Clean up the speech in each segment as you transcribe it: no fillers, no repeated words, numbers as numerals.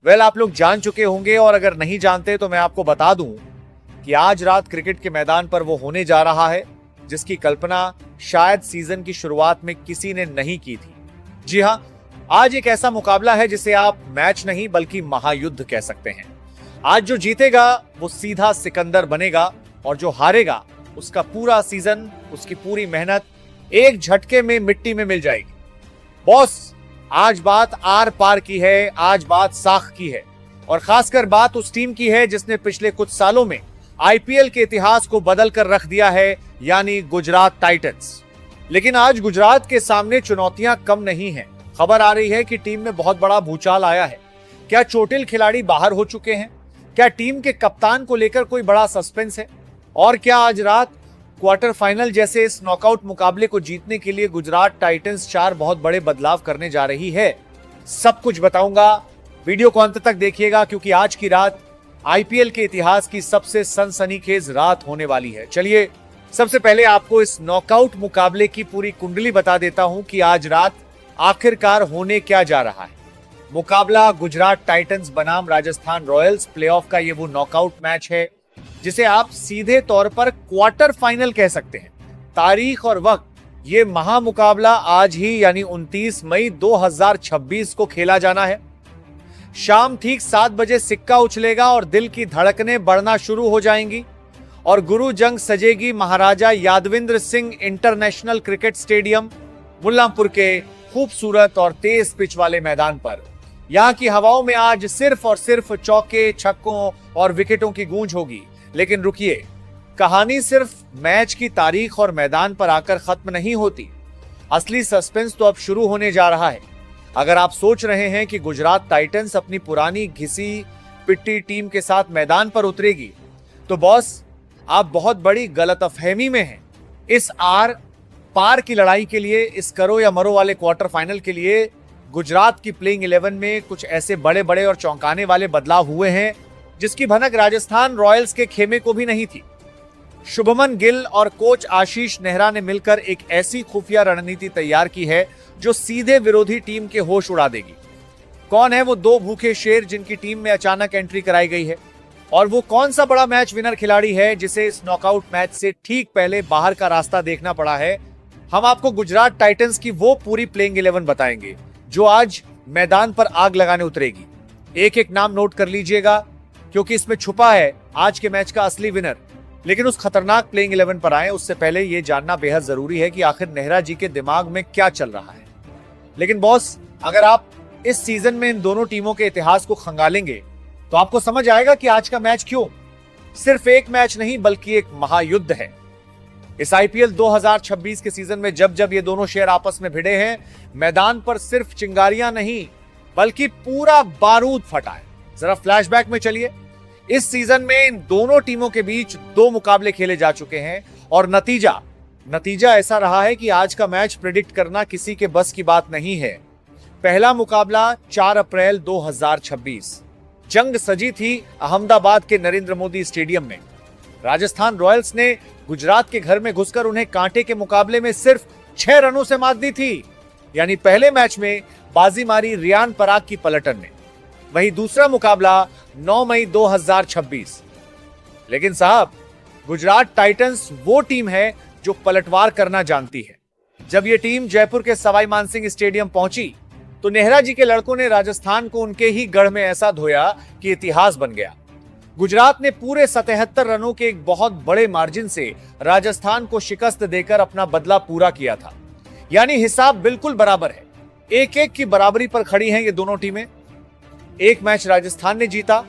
Well, आप लोग जान चुके होंगे, और अगर नहीं जानते तो मैं आपको बता दूं कि आज रात क्रिकेट के मैदान पर वो होने जा रहा है जिसकी कल्पना शायद सीजन की शुरुआत में किसी ने नहीं की थी। जी हां, आज एक ऐसा मुकाबला है जिसे आप मैच नहीं बल्कि महायुद्ध कह सकते हैं। आज जो जीतेगा वो सीधा सिकंदर बनेगा, और जो हारेगा उसका पूरा सीजन, उसकी पूरी मेहनत एक झटके में मिट्टी में मिल जाएगी। बॉस, आज बात आर पार की है, आज बात साख की है, और खासकर बात उस टीम की है जिसने पिछले कुछ सालों में आईपीएल के इतिहास को बदल कर रख दिया है, यानी गुजरात टाइटंस। लेकिन आज गुजरात के सामने चुनौतियां कम नहीं हैं। खबर आ रही है कि टीम में बहुत बड़ा भूचाल आया है। क्या चोटिल खिलाड़ी बाहर हो चुके हैं? क्या टीम के कप्तान को लेकर कोई बड़ा सस्पेंस है? और क्या आज रात क्वार्टर फाइनल जैसे इस नॉकआउट मुकाबले को जीतने के लिए गुजरात टाइटंस 4 बहुत बड़े बदलाव करने जा रही है? सब कुछ बताऊंगा। वीडियो को अंत तक देखिएगा, क्योंकि आज की रात आईपीएल के इतिहास की सबसे सनसनीखेज रात होने वाली है। चलिए, सबसे पहले आपको इस नॉकआउट मुकाबले की पूरी कुंडली बता देता हूं कि आज रात आखिरकार होने क्या जा रहा है। मुकाबला गुजरात टाइटंस बनाम राजस्थान रॉयल्स प्लेऑफ का ये वो नॉकआउट मैच है जिसे आप सीधे तौर पर क्वार्टर फाइनल कह सकते हैं। तारीख और वक्त, ये महामुकाबला आज ही यानी 29 मई 2026 को खेला जाना है। शाम ठीक 7 बजे सिक्का उछलेगा और दिल की धड़कनें बढ़ना शुरू हो जाएंगी, और गुरु जंग सजेगी Maharaja Yadavindra Singh international cricket stadium Mullanpur के खूबसूरत और तेज पिच वाले मैदान पर। यहां की हवाओं में आज सिर्फ और सिर्फ चौके, छक्कों और विकेटों की गूंज होगी। लेकिन रुकिए, कहानी सिर्फ मैच की तारीख और मैदान पर आकर खत्म नहीं होती। असली सस्पेंस तो अब शुरू होने जा रहा है। अगर आप सोच रहे हैं कि गुजरात टाइटंस अपनी पुरानी घिसी पिट्टी टीम के साथ मैदान पर उतरेगी, तो बॉस, आप बहुत बड़ी गलतफहमी में हैं। इस आर पार की लड़ाई के लिए, इस करो या मरो वाले क्वार्टर फाइनल के लिए गुजरात की प्लेइंग 11 में कुछ ऐसे बड़े बड़े और चौंकाने वाले बदलाव हुए हैं जिसकी भनक राजस्थान रॉयल्स के खेमे को भी नहीं थी। शुभमन गिल और कोच आशीष नेहरा ने मिलकर एक ऐसी खुफिया रणनीति तैयार की है जो सीधे विरोधी टीम के होश उड़ा देगी। कौन है वो 2 भूखे शेर जिनकी टीम में अचानक एंट्री कराई गई है? और वो कौन सा बड़ा मैच विनर खिलाड़ी है जिसे इस नॉकआउट मैच से ठीक पहले बाहर का रास्ता देखना पड़ा है? हम आपको गुजरात टाइटंस की वो पूरी प्लेइंग 11 बताएंगे जो आज मैदान पर आग लगाने उतरेगी। एक एक नाम नोट कर लीजिएगा, क्योंकि इसमें छुपा है आज के मैच का असली विनर। लेकिन उस खतरनाक प्लेइंग 11 पर आए उससे पहले यह जानना बेहद जरूरी है कि आखिर नेहरा जी के दिमाग में क्या चल रहा है। लेकिन बॉस, अगर आप इस सीजन में इन दोनों टीमों के इतिहास को खंगालेंगे तो आपको समझ आएगा कि आज का मैच क्यों सिर्फ एक मैच नहीं बल्कि एक महायुद्ध है। इस आईपीएल 2026 के सीजन में जब जब ये दोनों शेर आपस में भिड़े हैं, मैदान पर सिर्फ चिंगारियां नहीं बल्कि पूरा बारूद फटा है। जरा फ्लैशबैक में चलिए। इस सीजन में इन दोनों टीमों के बीच 2 मुकाबले खेले जा चुके हैं, और नतीजा ऐसा रहा है कि आज का मैच प्रिडिक्ट करना किसी के बस की बात नहीं है। पहला मुकाबला 4 अप्रैल 2026, जंग सजी थी अहमदाबाद के नरेंद्र मोदी स्टेडियम में। राजस्थान रॉयल्स ने गुजरात के घर में घुसकर उन्हें कांटे के मुकाबले में सिर्फ 6 रनों से मात दी थी। यानी पहले मैच में बाजी मारी रियान पराग की पलटन ने। वहीं दूसरा मुकाबला 9 मई 2026। लेकिन साहब, गुजरात टाइटंस वो टीम है जो पलटवार करना जानती है। जब यह टीम जयपुर के सवाई मानसिंह स्टेडियम पहुंची तो नेहरा जी के लड़कों ने राजस्थान को उनके ही गढ़ में ऐसा धोया कि इतिहास बन गया। गुजरात ने पूरे 77 रनों के एक बहुत बड़े मार्जिन से राजस्थान को शिकस्त देकर अपना बदला पूरा किया था। यानी हिसाब बिल्कुल बराबर है। 1-1 की बराबरी पर खड़ी हैं ये दोनों टीमें। एक मैच राजस्थान ने जीता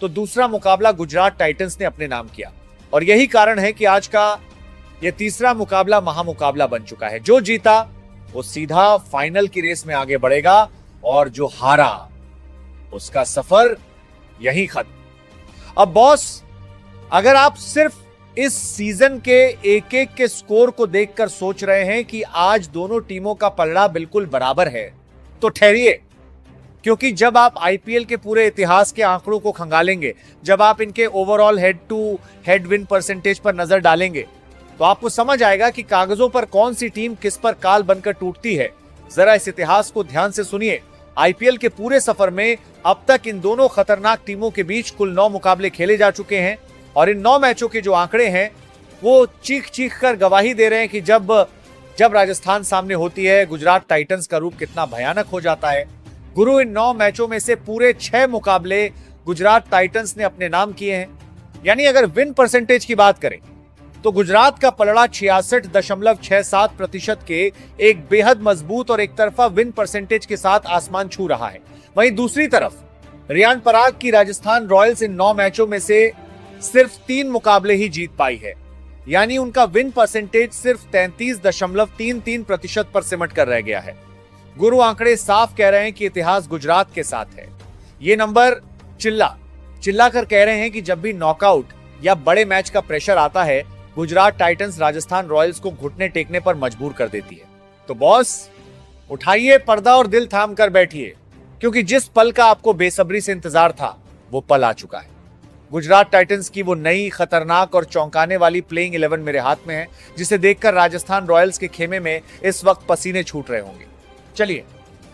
तो दूसरा मुकाबला गुजरात टाइटंस ने अपने नाम किया, और यही कारण है कि आज का यह तीसरा मुकाबला महामुकाबला बन चुका है। जो जीता वो सीधा फाइनल की रेस में आगे बढ़ेगा, और जो हारा उसका सफर यहीं खत्म। अब बॉस, अगर आप सिर्फ इस सीजन के एक एक के स्कोर को देखकर सोच रहे हैं कि आज दोनों टीमों का पलड़ा बिल्कुल बराबर है, तो ठहरिए, क्योंकि जब आप आईपीएल के पूरे इतिहास के आंकड़ों को खंगालेंगे, जब आप इनके overall head to head win percentage पर नजर डालेंगे, तो आपको समझ आएगा कि कागजों पर कौन सी टीम किस पर काल बनकर टूटती है। जरा इस इतिहास को ध्यान से सुनिए आईपीएल के पूरे सफर में अब तक इन दोनों खतरनाक टीमों के बीच कुल 9 मुकाबले खेले जा चुके हैं और इन 9 मैचों के जो आंकड़े हैं वो चीख चीख कर गवाही दे रहे हैं कि जब राजस्थान सामने होती है गुजरात टाइटंस का रूप कितना भयानक हो जाता है। गुरु, इन 9 मैचों में से पूरे 6 मुकाबले गुजरात टाइटंस ने अपने नाम किए हैं। यानी अगर विन परसेंटेज की बात करें तो गुजरात का पलड़ा 66.67% के एक बेहद मजबूत और एक तरफा विन परसेंटेज के साथ आसमान छू रहा है। वहीं दूसरी तरफ रियान पराग की राजस्थान रॉयल्स इन 9 मैचों में से सिर्फ 3 मुकाबले ही जीत पाई है। यानी उनका विन परसेंटेज सिर्फ 33.33% पर सिमट कर रह गया है। गुरु, आंकड़े साफ कह रहे हैं कि इतिहास गुजरात के साथ है। ये नंबर चिल्ला कर कह रहे हैं कि जब भी नॉकआउट या बड़े मैच का प्रेशर आता है गुजरात टाइटंस राजस्थान रॉयल्स को घुटने टेकने पर मजबूर कर देती है। तो बॉस, उठाइए पर्दा और दिल थाम कर बैठिए, क्योंकि जिस पल का आपको बेसब्री से इंतजार था वो पल आ चुका है। गुजरात टाइटंस की वो नई खतरनाक और चौंकाने वाली प्लेइंग 11 मेरे हाथ में है, जिसे देखकर राजस्थान रॉयल्स के खेमे में इस वक्त पसीने छूट रहे होंगे। चलिए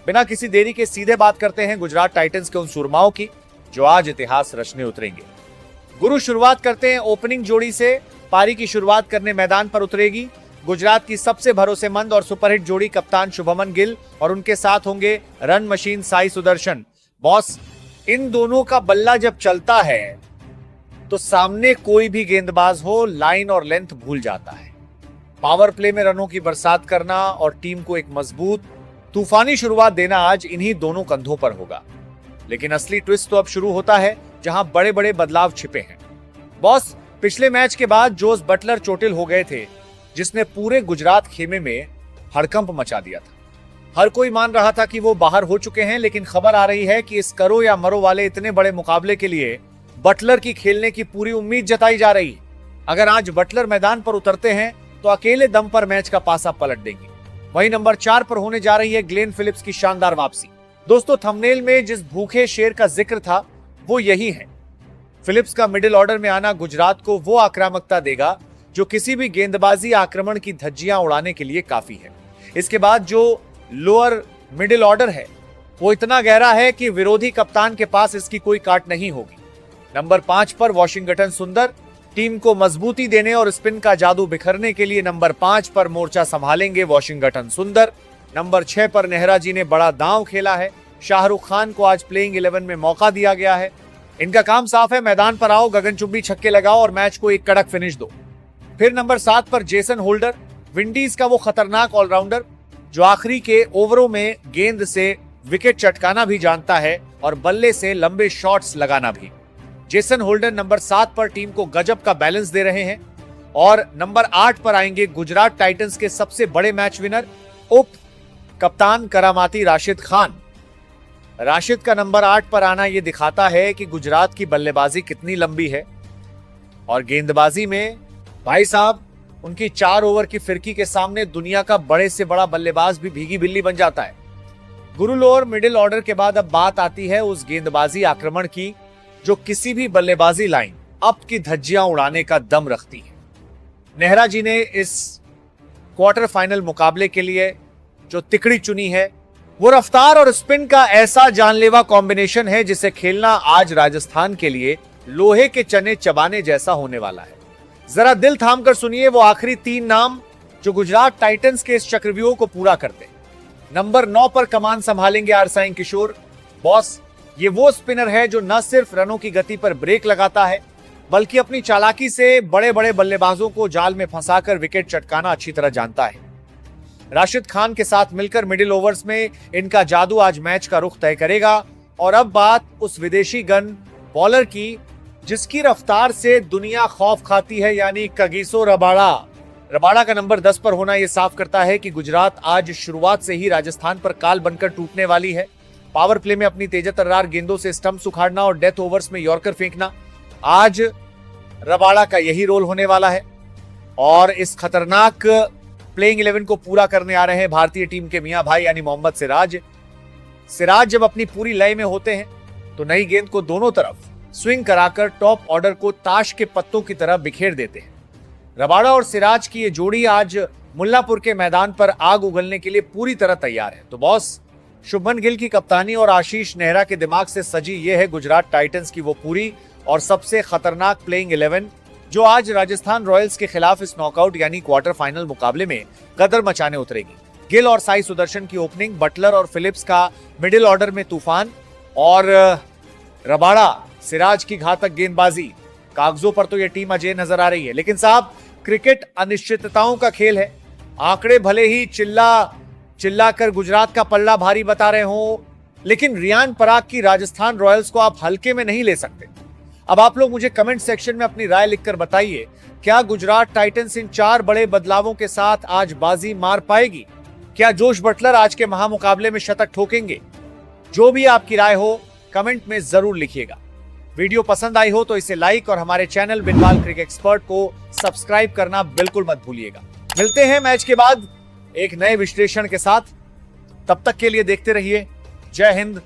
बिना किसी देरी के सीधे बात करते हैं गुजरात टाइटंस के उन सुरमाओं की जो आज इतिहास रचने उतरेंगे। गुरु, शुरुआत करते हैं ओपनिंग जोड़ी से। पारी की शुरुआत करने मैदान पर उतरेगी गुजरात की सबसे भरोसेमंद और सुपरहिट जोड़ी कप्तान शुभमन गिल और उनके साथ होंगे run machine Sai Sudharsan. Boss, इन दोनों का बल्ला जब चलता है तो सामने कोई भी गेंदबाज हो लाइन और लेंथ भूल जाता है। पावर प्ले में रनों की बरसात करना और टीम को एक मजबूत तूफानी शुरुआत देना आज इन्हीं दोनों कंधों पर होगा। लेकिन असली ट्विस्ट तो अब शुरू होता है, जहां बड़े बड़े बदलाव छिपे हैं। बॉस, पिछले मैच के बाद जोस बटलर चोटिल हो गए थे, जिसने पूरे गुजरात खेमे में हड़कंप मचा दिया था। हर कोई मान रहा था कि वो बाहर हो चुके हैं, लेकिन खबर आ रही है कि इस करो या मरो वाले इतने बड़े मुकाबले के लिए बटलर की खेलने की पूरी उम्मीद जताई जा रही है। अगर आज बटलर मैदान पर उतरते हैं तो अकेले दम पर मैच का पासा पलट देंगे। वहीं नंबर 4 पर होने जा रही है ग्लेन फिलिप्स की शानदार वापसी। दोस्तों, थंबनेल में जिस भूखे शेर का जिक्र था वो यही है। फिलिप्स का मिडिल ऑर्डर में आना गुजरात को वो आक्रामकता देगा जो किसी भी गेंदबाजी आक्रमण की धज्जियां उड़ाने के लिए काफी है। इसके बाद जो लोअर मिडिल ऑर्डर है वो इतना गहरा है कि विरोधी कप्तान के पास इसकी कोई काट नहीं होगी। नंबर 5 पर वॉशिंगटन सुंदर टीम को मजबूती देने और स्पिन का जादू बिखरने के लिए नंबर 5 पर मोर्चा संभालेंगे वॉशिंगटन सुंदर। नंबर 6 पर नेहरा जी ने बड़ा दांव खेला है। शाहरुख खान को आज प्लेइंग 11 में मौका दिया गया है। इनका काम साफ है, मैदान पर आओ, गगनचुंबी छक्के लगाओ और मैच को एक कड़क फिनिश दो। फिर नंबर 7 पर जेसन होल्डर, विंडीज का वो खतरनाक ऑलराउंडर जो आखिरी के ओवरों में गेंद से विकेट चटकाना भी जानता है और बल्ले से लंबे शॉट्स लगाना भी। जेसन होल्डर नंबर 7 पर टीम को गजब का बैलेंस दे रहे हैं। और नंबर 8 पर आएंगे गुजरात टाइटंस के सबसे बड़े मैच विनर उप कप्तान करामाती राशिद खान। राशिद का नंबर 8 पर आना यह दिखाता है कि गुजरात की बल्लेबाजी कितनी लंबी है और गेंदबाजी में भाई साहब उनकी 4 ओवर की फिरकी के सामने दुनिया का बड़े से बड़ा बल्लेबाज भी भीगी बिल्ली बन जाता है। गुरु, लोअर मिडिल ऑर्डर के बाद अब बात आती है उस गेंदबाजी आक्रमण की जो किसी भी बल्लेबाजी लाइन अप की धज्जियां उड़ाने का दम रखती है। नेहरा जी ने इस क्वार्टर फाइनल मुकाबले के लिए जो तिकड़ी चुनी है वो रफ्तार और स्पिन का ऐसा जानलेवा कॉम्बिनेशन है जिसे खेलना आज राजस्थान के लिए लोहे के चने चबाने जैसा होने वाला है। जरा दिल थाम कर सुनिए वो आखिरी 3 नाम जो गुजरात टाइटंस के इस चक्रव्यूह को पूरा करते। नंबर 9 पर कमान संभालेंगे आरसाई किशोर। बॉस, ये वो स्पिनर है जो न सिर्फ रनों की गति पर ब्रेक लगाता है बल्कि अपनी चालाकी से बड़े बड़े बल्लेबाजों को जाल में फंसाकर विकेट चटकाना अच्छी तरह जानता है। राशिद खान के साथ मिलकर मिडिल ओवर्स में इनका जादू आज मैच का रुख तय करेगा। और अब बात उस विदेशी गन बॉलर की जिसकी रफ्तार से दुनिया खौफ खाती है, यानी कगिसो रबाड़ा। रबाड़ा का नंबर 10 पर होना यह साफ करता है कि गुजरात आज शुरुआत से ही राजस्थान पर काल बनकर टूटने वाली है। पावर प्ले में अपनी तेजतर्रार गेंदों से स्टंप्स उखाड़ना और डेथ ओवर्स में यॉर्कर फेंकना, आज रबाड़ा का यही रोल होने वाला है। और इस खतरनाक प्लेइंग 11 को पूरा करने आ रहे हैं भारतीय टीम के मियां भाई यानी मोहम्मद सिराज। सिराज जब अपनी पूरी लय में होते हैं तो नई गेंद को दोनों तरफ स्विंग कराकर टॉप ऑर्डर को ताश के पत्तों की तरह बिखेर देते हैं। रबाड़ा और सिराज की ये जोड़ी आज मुल्लापुर के मैदान पर आग उगलने के लिए पूरी तरह तैयार है। तो बॉस, शुभमन गिल की कप्तानी और आशीष नेहरा के दिमाग से सजी ये है गुजरात टाइटंस की वो पूरी और सबसे खतरनाक प्लेइंग 11 जो आज राजस्थान रॉयल्स के खिलाफ इस नॉकआउट यानी क्वार्टर फाइनल मुकाबले में कदर मचाने उतरेगी। गिल और साई सुदर्शन की ओपनिंग, बटलर और फिलिप्स का मिडिल ऑर्डर में तूफान और रबाड़ा सिराज की घातक गेंदबाजी। कागजों पर तो यह टीम अजय नजर आ रही है, लेकिन साहब क्रिकेट अनिश्चितताओं का खेल है। आंकड़े भले ही चिल्ला कर गुजरात का पल्ला भारी बता रहे हो, लेकिन रियान पराग की राजस्थान रॉयल्स को आप हल्के में नहीं ले सकते। अब आप लोग मुझे कमेंट सेक्शन में अपनी राय लिखकर बताइए, क्या गुजरात टाइटंस इन 4 बड़े बदलावों के साथ आज बाजी मार पाएगी? क्या जोश बटलर आज के महामुकाबले में शतक ठोकेंगे? जो भी आपकी राय हो कमेंट में जरूर लिखिएगा। वीडियो पसंद आई हो तो इसे लाइक और हमारे चैनल बिनवाल क्रिकेट एक्सपर्ट को सब्सक्राइब करना बिल्कुल मत भूलिएगा। मिलते हैं मैच के बाद एक नए विश्लेषण के साथ। तब तक के लिए देखते रहिए। जय हिंद,